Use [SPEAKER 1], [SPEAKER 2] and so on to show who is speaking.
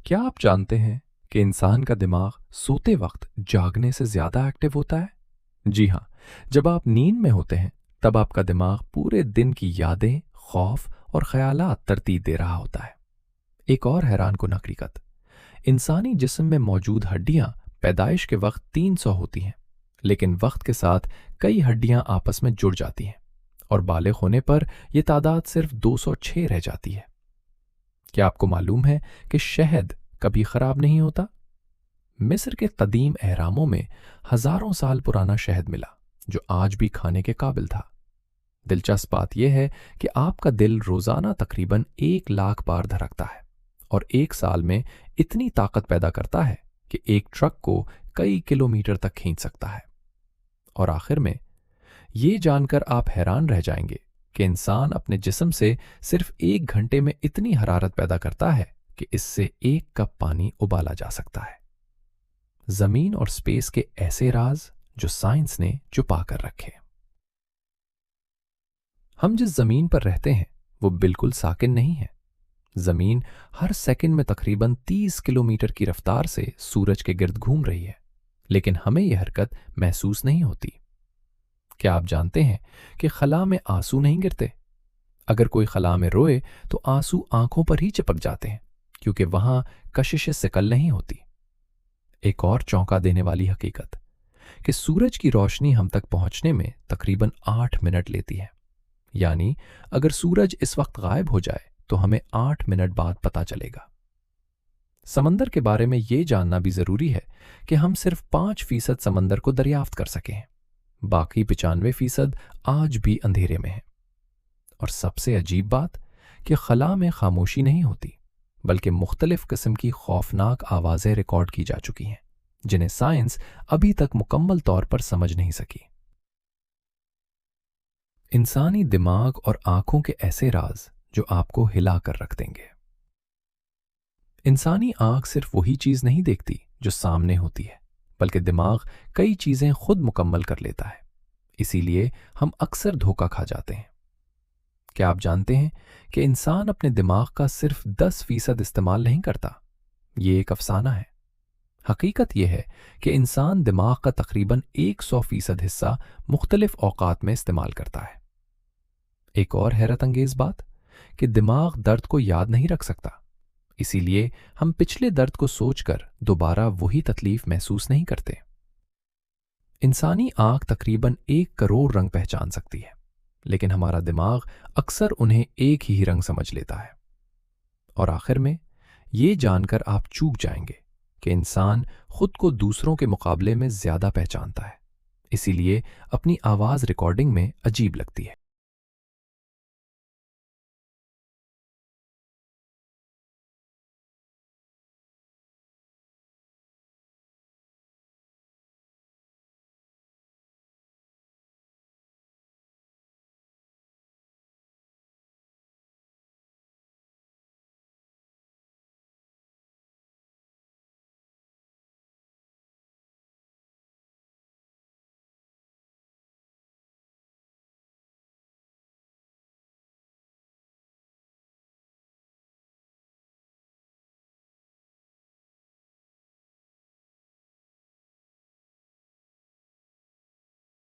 [SPEAKER 1] क्या आप जानते हैं कि इंसान का दिमाग सोते वक्त जागने से ज्यादा एक्टिव होता है? जी हाँ, जब आप नींद में होते हैं तब आपका दिमाग पूरे दिन की यादें, खौफ और ख्यालात तरतीब दे रहा होता है। एक और हैरान कुन हकीकत, इंसानी जिस्म में मौजूद हड्डियां पैदाइश के वक्त 300 होती हैं, लेकिन वक्त के साथ कई हड्डियां आपस में जुड़ जाती हैं और बालिग होने पर यह तादाद सिर्फ 206 रह जाती है। क्या आपको मालूम है कि शहद कभी खराब नहीं होता? मिस्र के कदीम अहरामों में हजारों साल पुराना शहद मिला जो आज भी खाने के काबिल था। दिलचस्प बात यह है कि आपका दिल रोजाना तकरीबन 1 लाख बार धड़कता है और एक साल में इतनी ताकत पैदा करता है कि एक ट्रक को कई किलोमीटर तक खींच सकता है। और आखिर में ये जानकर आप हैरान रह जाएंगे कि इंसान अपने जिस्म से सिर्फ 1 घंटे में इतनी हरारत पैदा करता है कि इससे 1 कप पानी उबाला जा सकता है। जमीन और स्पेस के ऐसे राज जो साइंस ने छुपा कर रखे। हम जिस जमीन पर रहते हैं वो बिल्कुल साकिन नहीं है। जमीन हर सेकंड में तकरीबन 30 किलोमीटर की रफ्तार से सूरज के गिर्द घूम रही है, लेकिन हमें यह हरकत महसूस नहीं होती। क्या आप जानते हैं कि खला में आंसू नहीं गिरते? अगर कोई खला में रोए तो आंसू आंखों पर ही चिपक जाते हैं क्योंकि वहां कशिश सिकल नहीं होती। एक और चौंका देने वाली हकीकत कि सूरज की रोशनी हम तक पहुंचने में तकरीबन 8 मिनट लेती है, यानी अगर सूरज इस वक्त गायब हो जाए तो हमें 8 मिनट बाद पता चलेगा। समंदर के बारे में यह जानना भी जरूरी है कि हम सिर्फ 5% समंदर को दरियाफ्त कर सके हैं, बाकी 95% आज भी अंधेरे में है। और सबसे अजीब बात कि खला में खामोशी नहीं होती, बल्कि मुख्तलिफ किस्म की खौफनाक आवाजें रिकॉर्ड की जा चुकी हैं जिन्हें साइंस अभी तक मुकम्मल तौर पर समझ नहीं सकी। इंसानी दिमाग और आंखों के ऐसे राज जो आपको हिला कर रख देंगे। इंसानी आंख सिर्फ वही चीज नहीं देखती जो सामने होती है, बल्कि दिमाग कई चीजें खुद मुकम्मल कर लेता है। इसीलिए हम अक्सर धोखा खा जाते हैं। क्या आप जानते हैं कि इंसान अपने दिमाग का सिर्फ 10% इस्तेमाल नहीं करता? ये एक अफसाना है। हकीकत यह है कि इंसान दिमाग का तकरीबन 100% हिस्सा मुख्तलिफ औकात में इस्तेमाल करता है। एक और हैरत अंगेज बात कि दिमाग दर्द को याद नहीं रख सकता, इसीलिए हम पिछले दर्द को सोचकर दोबारा वही तकलीफ महसूस नहीं करते। इंसानी आंख तकरीबन 1 करोड़ रंग पहचान सकती है, लेकिन हमारा दिमाग अक्सर उन्हें एक ही रंग समझ लेता है। और आखिर में ये जानकर आप चूक जाएंगे कि इंसान खुद को दूसरों के मुकाबले में ज्यादा पहचानता है, इसीलिए अपनी आवाज रिकॉर्डिंग में अजीब लगती है।